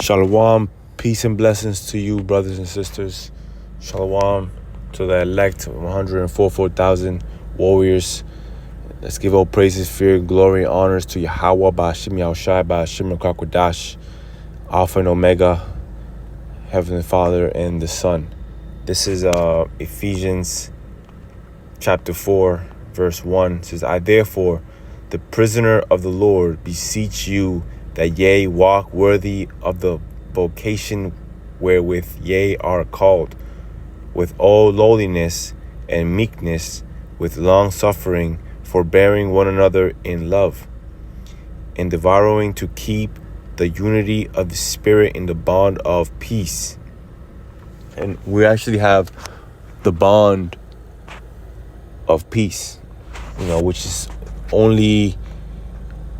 Shalom, peace and blessings to you, brothers and sisters. Shalom to the elect 144,000 warriors. Let's give all praises, fear, glory, and honors to Yahweh, Ba'ashim Yahushai, Ba'ashim Kakwadash, Alpha and Omega, Heavenly Father, and the Son. This is Ephesians chapter 4, verse 1. It says, I therefore, the prisoner of the Lord, beseech you that ye walk worthy of the vocation wherewith ye are called, with all lowliness and meekness, with long suffering, forbearing one another in love, and devouring to keep the unity of the Spirit in the bond of peace. And we actually have the bond of peace, which is only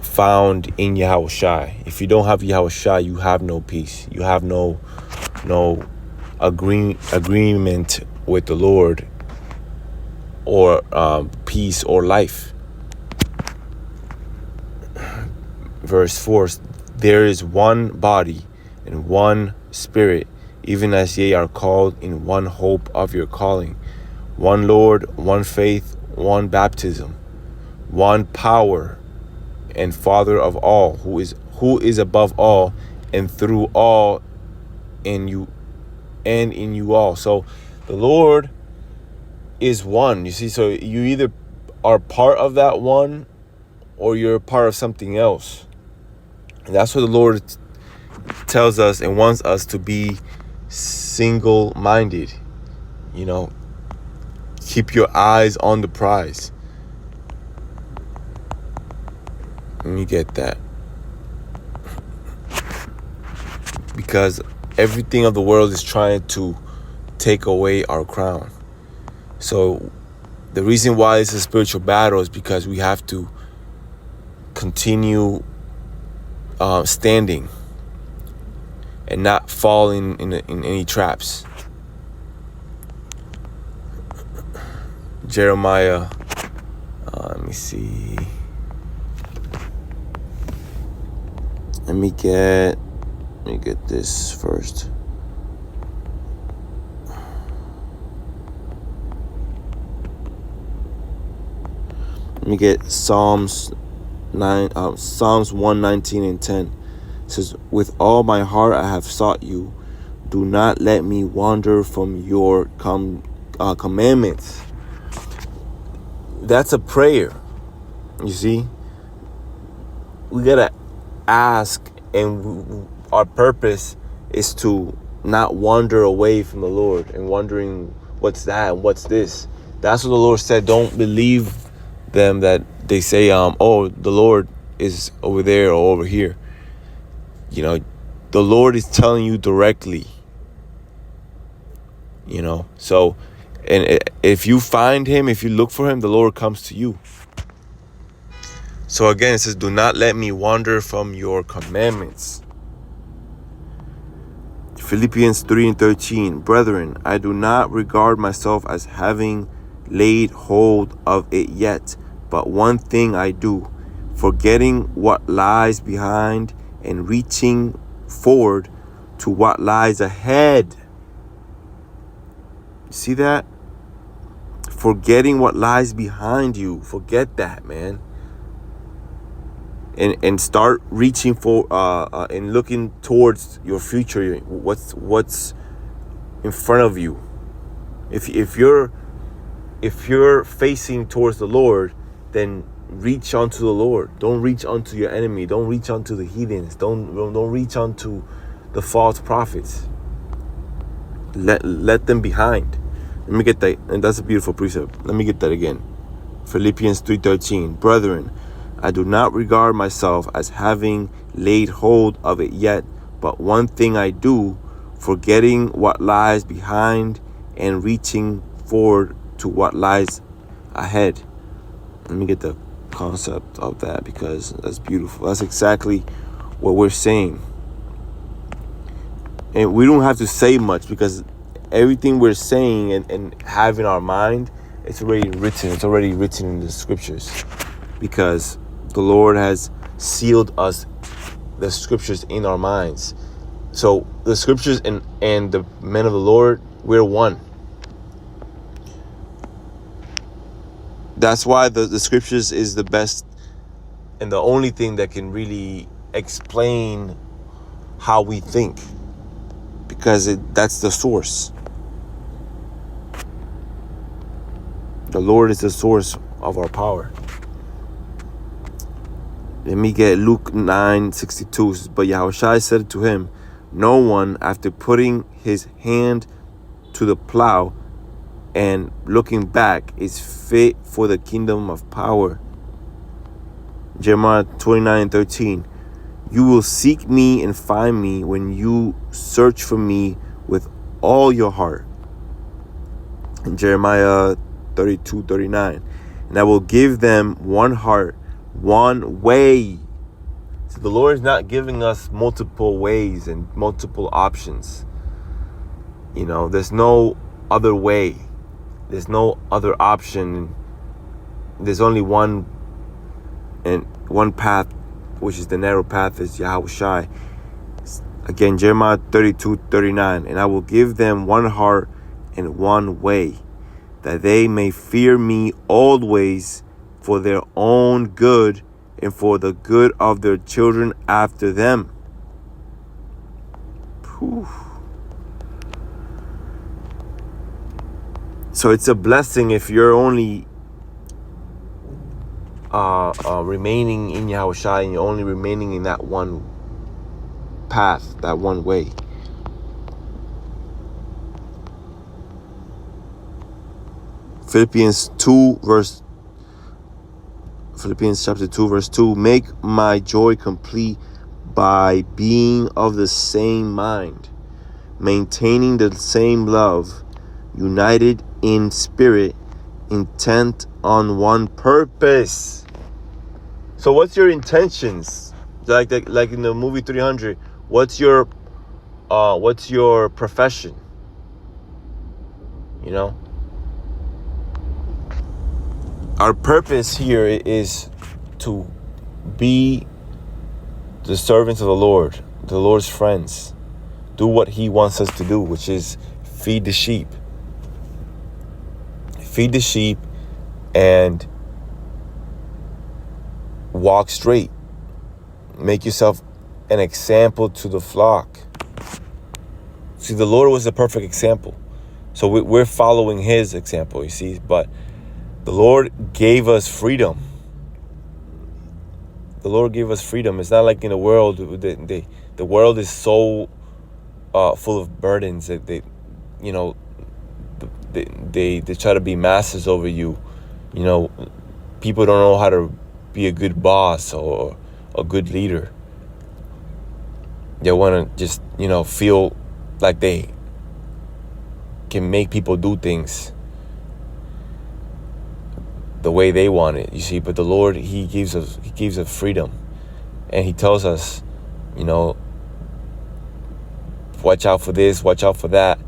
found in Yahushai. If you don't have Yahushai, you have no peace. You have no agreement with the Lord, or peace or life. Verse 4, there is one body and one Spirit, even as ye are called in one hope of your calling, one Lord, one faith, one baptism, one power and Father of all, who is above all and through all in you and in you all. So the Lord is one. You see, so you either are part of that one or you're part of something else. And that's what the Lord tells us and wants us to be single-minded. Keep your eyes on the prize. Let me get that. Because everything of the world is trying to take away our crown. So the reason why it's a spiritual battle is because we have to continue standing and not falling in any traps. Jeremiah, let me see. Let me get this first. Let me get Psalms 119 and 10. It says, with all my heart I have sought you. Do not let me wander from your commandments. That's a prayer. You see? We gotta ask, and our purpose is to not wander away from the Lord and wondering what's that and what's this. That's what the Lord said. Don't believe them that they say, oh, the Lord is over there or over here. The Lord is telling you directly. So, and if you find him, if you look for him, the Lord comes to you. So again, it says, do not let me wander from your commandments. Philippians 3 and 13. Brethren, I do not regard myself as having laid hold of it yet, but one thing I do, forgetting what lies behind and reaching forward to what lies ahead. See that? Forgetting what lies behind you. Forget that, man. And start reaching for and looking towards your future. What's in front of you? If you're facing towards the Lord, then reach onto the Lord. Don't reach onto your enemy. Don't reach onto the heathens. Don't reach onto the false prophets. Let them behind. Let me get that, and that's a beautiful precept. Let me get that again. Philippians 3:13. Brethren, I do not regard myself as having laid hold of it yet, but one thing I do, forgetting what lies behind and reaching forward to what lies ahead. Let me get the concept of that, because that's beautiful. That's exactly what we're saying. And we don't have to say much, because everything we're saying and have in our mind, it's already written. It's already written in the scriptures, because the Lord has sealed us the scriptures in our minds. So the scriptures and the men of the Lord, we're one. That's why the scriptures is the best and the only thing that can really explain how we think, because that's the source. The Lord is the source of our power. Let me get Luke 9:62. But Yahushua said to him, no one, after putting his hand to the plow and looking back, is fit for the kingdom of power. Jeremiah 29:13. You will seek me and find me when you search for me with all your heart. In Jeremiah 32:39. And I will give them one heart, one way. So the Lord is not giving us multiple ways and multiple options. There's no other way. There's no other option. There's only one path, which is the narrow path, is Yahushua. Again, Jeremiah 32:39. And I will give them one heart and one way, that they may fear me always for their own good and for the good of their children after them. Whew. So it's a blessing if you're only remaining in Yahushua and you're only remaining in that one path, that one way. Philippians chapter 2 verse 2. Make my joy complete by being of the same mind, maintaining the same love, united in spirit, intent on one purpose. So what's your intentions? Like in the movie 300, what's your profession? Our purpose here is to be the servants of the Lord's friends. Do what he wants us to do, which is feed the sheep. Feed the sheep and walk straight. Make yourself an example to the flock. See, the Lord was the perfect example. So we're following his example, you see. But the Lord gave us freedom. The Lord gave us freedom. It's not like in the world. The world is so full of burdens that they try to be masters over you. People don't know how to be a good boss or a good leader. They want to just feel like they can make people do things the way they want it, you see. But the Lord, he gives us freedom, and he tells us, watch out for this, watch out for that.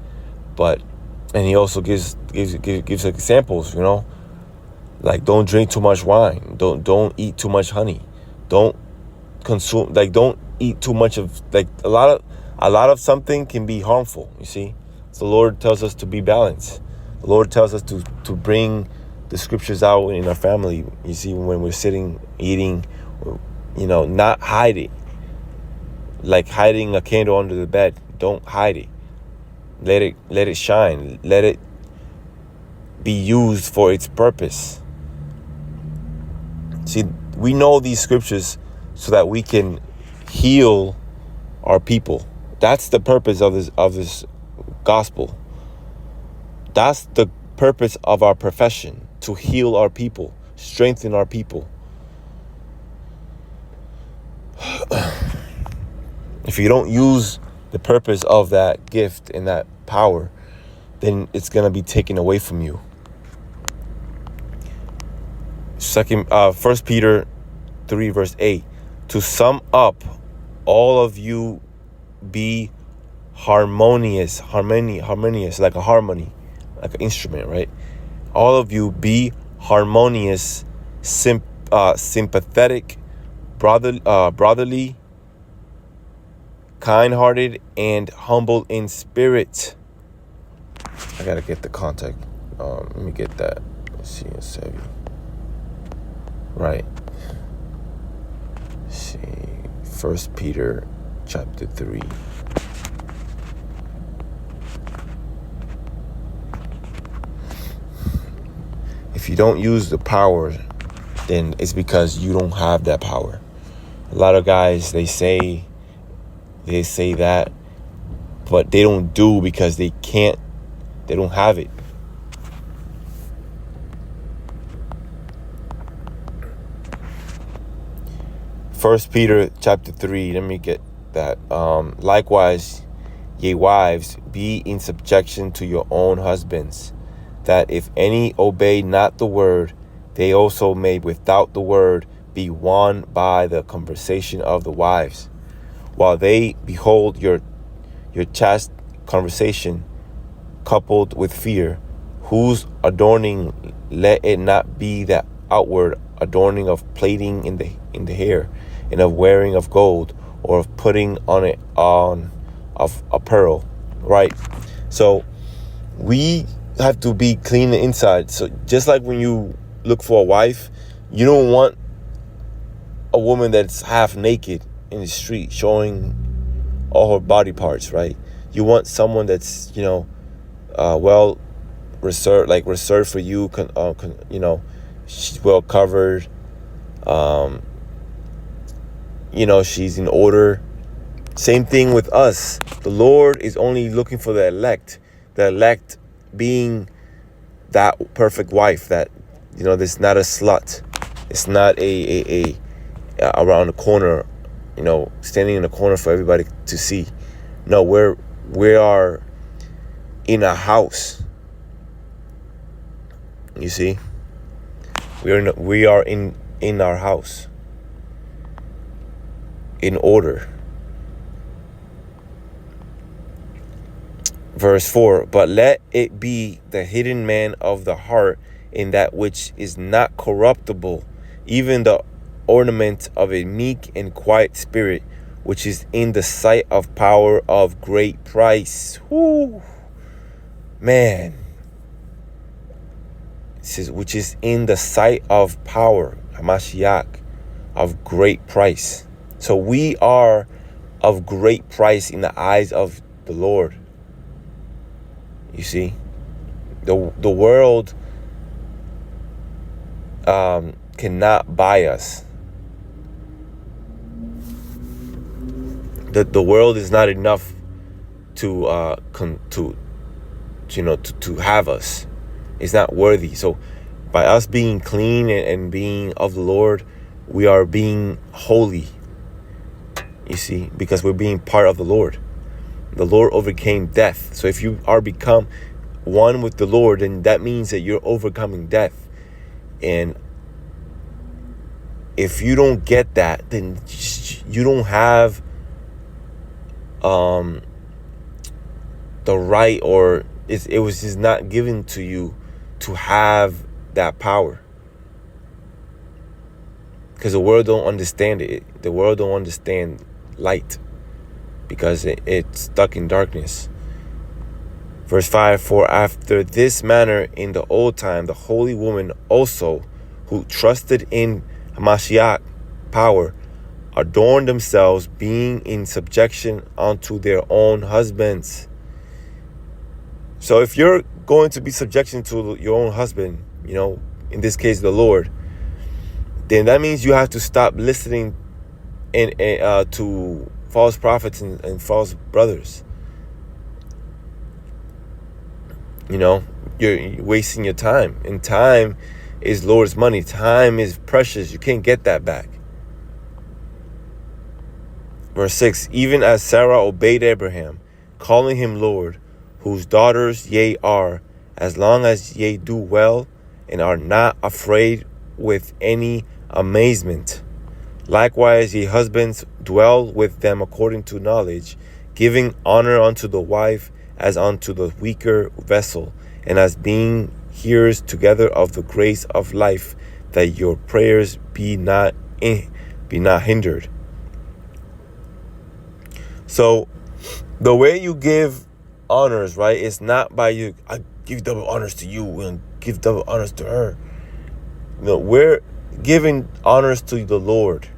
And he also gives examples, like don't drink too much wine, don't eat too much honey, don't eat too much of a lot of something can be harmful, you see. So the Lord tells us to be balanced. The Lord tells us to bring the scriptures out in our family, you see, when we're sitting, eating, not hide it. Like hiding a candle under the bed. Don't hide it. Let it shine. Let it be used for its purpose. See, we know these scriptures so that we can heal our people. That's the purpose of this gospel. That's the purpose of our profession, to heal our people, strengthen our people. If you don't use the purpose of that gift and that power, then it's going to be taken away from you. 1 Peter 3 verse 8. To sum up, all of you be harmonious, like a harmony, like an instrument, right? All of you be harmonious, sympathetic, brotherly, kind-hearted, and humble in spirit. I gotta get the contact. Let me get that. Let's see, right. Let's see, 1 Peter chapter 3. If you don't use the power, then it's because you don't have that power. A lot of guys, they say that, but they don't do because they can't. They don't have it. First Peter chapter 3. Let me get that. Likewise, ye wives, be in subjection to your own husbands, that if any obey not the word, they also may without the word be won by the conversation of the wives, while they behold your chaste conversation coupled with fear, whose adorning let it not be the outward adorning of plaiting in the hair, and of wearing of gold, or of putting on of apparel. Right? So we have to be clean inside. So just like when you look for a wife, you don't want a woman that's half naked in the street showing all her body parts, right? You want someone that's, well reserved for you, she's well covered, she's in order. Same thing with us. The Lord is only looking for the elect being that perfect wife that, there's not a slut. It's not a around the corner, standing in the corner for everybody to see. No, we are in a house. You see, we are in our house, in order. Verse 4, but let it be the hidden man of the heart, in that which is not corruptible, even the ornament of a meek and quiet spirit, which is in the sight of power of great price. Whoo, man. It says, which is in the sight of power, Hamashiach, of great price. So we are of great price in the eyes of the Lord. You see, the world cannot buy us. The world is not enough to have us. It's not worthy. So by us being clean and being of the Lord, we are being holy. You see, because we're being part of the Lord. The Lord overcame death. So if you are become one with the Lord, then that means that you're overcoming death. And if you don't get that, then you don't have the right, or it was just not given to you to have that power. Because the world don't understand it. The world don't understand light, because it's stuck in darkness. Verse 5, for after this manner in the old time, the holy woman also, who trusted in Hamashiach power, adorned themselves, being in subjection unto their own husbands. So if you're going to be subjection to your own husband, in this case the Lord, then that means you have to stop listening to false prophets and false brothers. You're wasting your time, and time is Lord's money. Time is precious. You can't get that back. Verse 6, even as Sarah obeyed Abraham, calling him Lord, whose daughters ye are, as long as ye do well, and are not afraid with any amazement. Likewise, ye husbands, dwell with them according to knowledge, giving honor unto the wife as unto the weaker vessel, and as being hearers together of the grace of life, that your prayers be not hindered. So the way you give honors, right, is not by you, I give double honors to you and give double honors to her. No, we're giving honors to the Lord.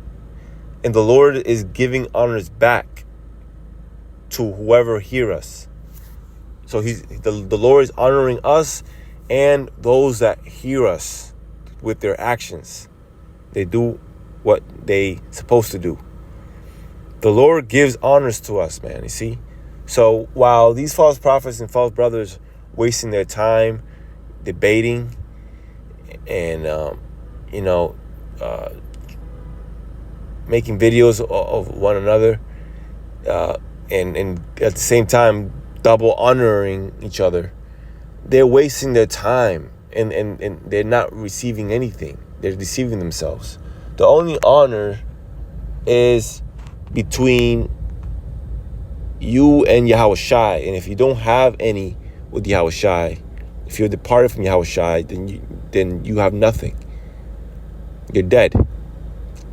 And the Lord is giving honors back to whoever hear us. So the Lord is honoring us and those that hear us with their actions. They do what they supposed to do. The Lord gives honors to us, man, you see? So while these false prophets and false brothers wasting their time debating and, making videos of one another, and at the same time double honoring each other, they're wasting their time and they're not receiving anything. They're deceiving themselves. The only honor is between you and Yahweh Shai. And if you don't have any with Yahweh Shai, if you're departed from Yahweh Shai, then you have nothing. You're dead.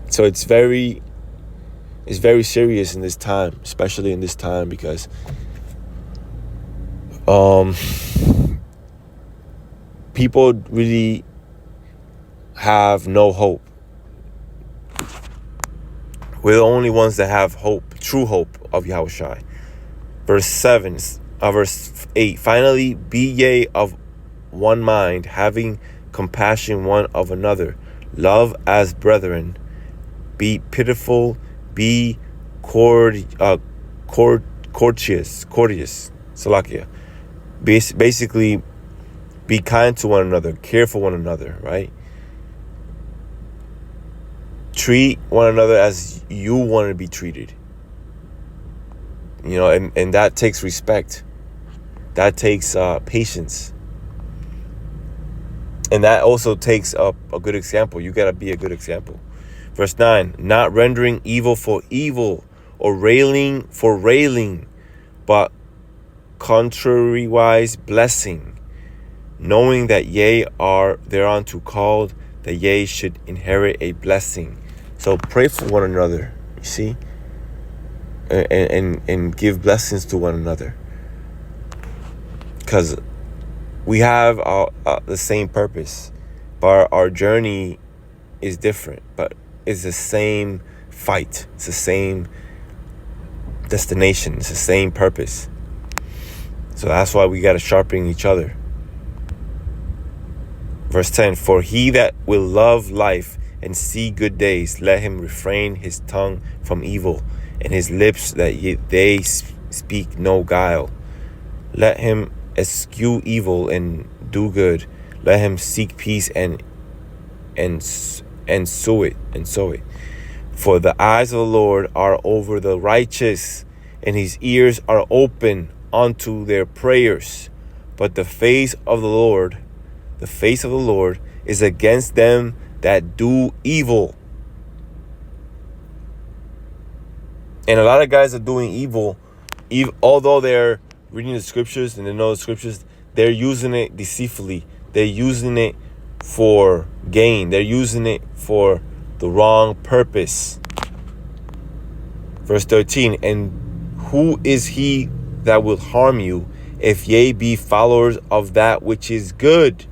So it's very serious in this time, especially in this time, because people really have no hope. We're the only ones that have hope, true hope of Yahweh Shai. Verse 8, finally, be ye of one mind, having compassion one of another. Love as brethren. Be pitiful, be courteous, Salakia. Basically, be kind to one another, care for one another, right? Treat one another as you want to be treated. And that takes respect. That takes patience. And that also takes a good example. You got to be a good example. Verse 9, not rendering evil for evil or railing for railing, but contrariwise blessing, knowing that ye are thereunto called, that ye should inherit a blessing. So pray for one another, you see, and give blessings to one another, because we have the same purpose, but our journey is different, but it's the same fight. It's the same destination. It's the same purpose. So that's why we got to sharpen each other. Verse 10, for he that will love life and see good days, let him refrain his tongue from evil, and his lips that they speak no guile. Let him eschew evil and do good. Let him seek peace and sow it. For the eyes of the Lord are over the righteous, and his ears are open unto their prayers. But the face of the Lord is against them that do evil. And a lot of guys are doing evil, although they're reading the scriptures and they know the scriptures, they're using it deceitfully. They're using it for gain. They're using it for the wrong purpose. Verse 13, and who is he that will harm you, if ye be followers of that which is good?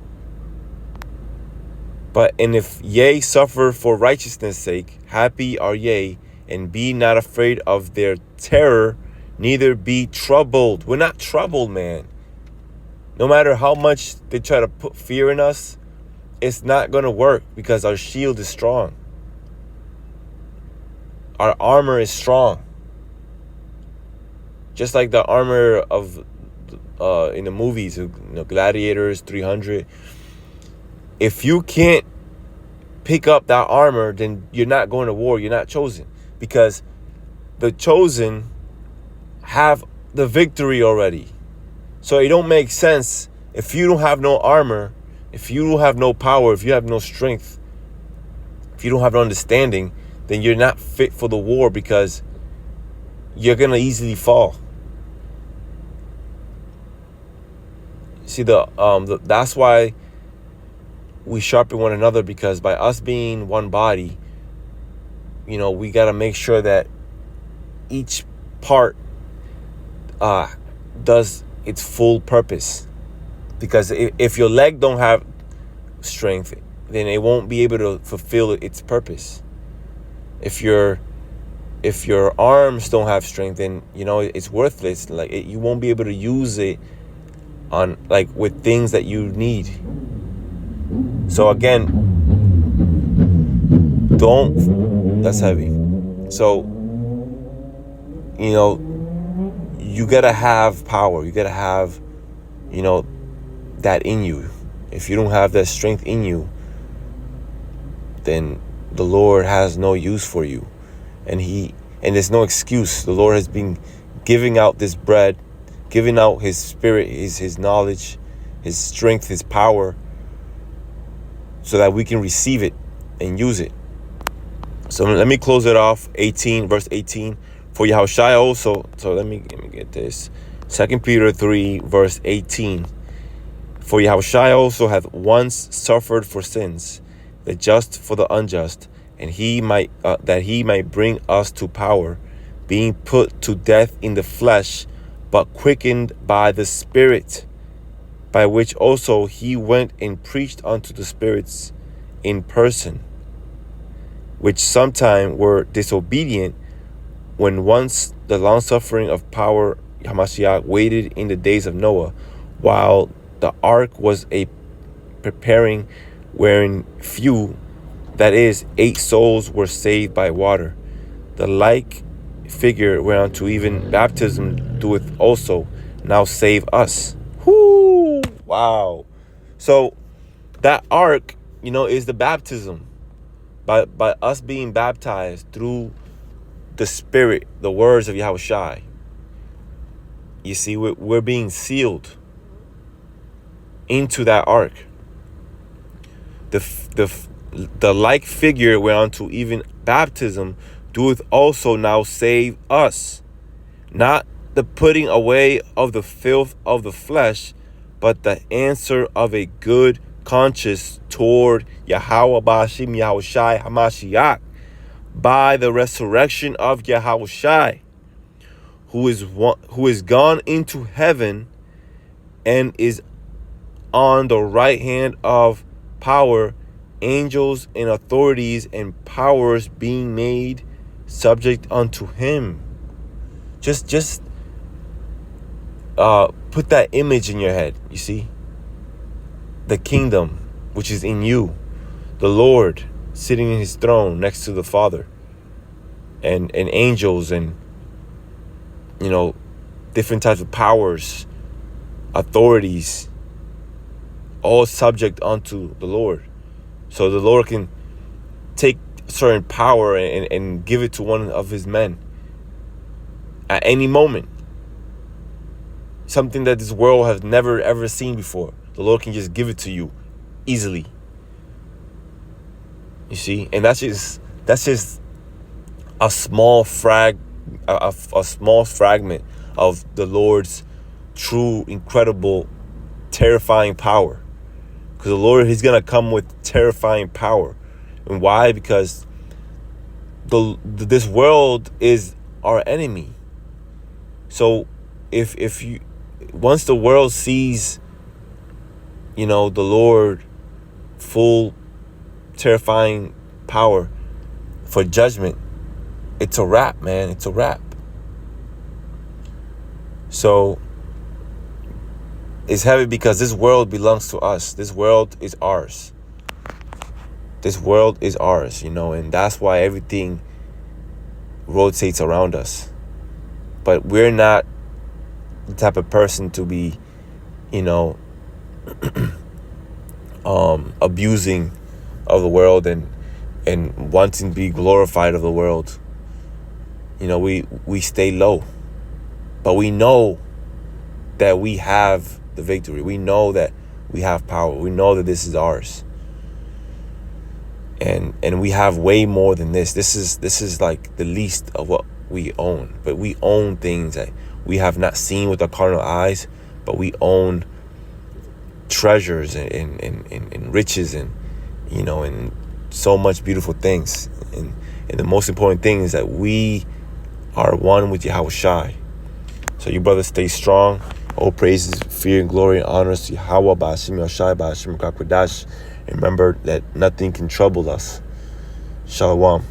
And if ye suffer for righteousness' sake, happy are ye, and be not afraid of their terror, neither be troubled. We're not troubled, man. No matter how much they try to put fear in us, it's not going to work, because our shield is strong. Our armor is strong. Just like the armor of in the movies, Gladiators, 300. If you can't pick up that armor, then you're not going to war. You're not chosen, because the chosen have the victory already. So it don't make sense if you don't have no armor, if you don't have no power, if you have no strength, if you don't have no understanding, then you're not fit for the war, because you're gonna easily fall. See, that's why we sharpen one another, because by us being one body, we got to make sure that each part does its full purpose. Because if your leg don't have strength, then it won't be able to fulfill its purpose. If your arms don't have strength, then it's worthless. Like you won't be able to use it on with things that you need. So again, that's heavy. So you gotta have power. You gotta have that in you. If you don't have that strength in you, then the Lord has no use for you. And there's no excuse. The Lord has been giving out this bread, giving out his spirit, his knowledge, his strength, his power, so that we can receive it and use it. So let me close it off. Verse 18. For Yahushua also, so let me get this. 2 Peter 3, verse 18. For Yahushua also hath once suffered for sins, the just for the unjust, and that he might bring us to power, being put to death in the flesh, but quickened by the Spirit, by which also he went and preached unto the spirits in person, which sometime were disobedient, when once the longsuffering of power Hamashiach waited in the days of Noah, while the ark was a preparing, wherein few, that is, 8 souls were saved by water. The like figure whereunto even baptism doeth also now save us. Whoo! Wow. So that ark, is the baptism. By us being baptized through the Spirit, the words of Yahushua. You see, we're being sealed into that ark. The like figure whereunto even baptism doeth also now save us, not the putting away of the filth of the flesh, but the answer of a good conscience toward Yahweh Ba'ashim Yahushai Hamashiach, by the resurrection of Yahushai, who is gone into heaven and is on the right hand of power, angels and authorities and powers being made subject unto him. Just put that image in your head. You see, the kingdom which is in you, the Lord sitting in his throne next to the Father, and angels, and different types of powers, authorities, all subject unto the Lord. So the Lord can take certain power and give it to one of his men at any moment. Something that this world has never ever seen before. The Lord can just give it to you easily. You see, and that's just a small small fragment of the Lord's true, incredible, terrifying power. Because the Lord, he's gonna come with terrifying power. And why? Because this world is our enemy. So if you, once the world sees the Lord full terrifying power for judgment, it's a wrap, man. It's a wrap. So it's heavy because this world belongs to us. This world is ours. This world is ours, and that's why everything rotates around us. But we're not the type of person to be, abusing of the world and wanting to be glorified of the world. We stay low. But we know that we have the victory. We know that we have power. We know that this is ours. And we have way more than this. This is like the least of what we own. But we own things that we have not seen with our carnal eyes, but we own treasures and riches and so much beautiful things. And the most important thing is that we are one with Yahushai. So you brothers stay strong. All praises, fear, and glory, and honors to Yahweh, Ba'ashim Yoshai, Ba'ashim Kakwadash. Remember that nothing can trouble us. Shalom.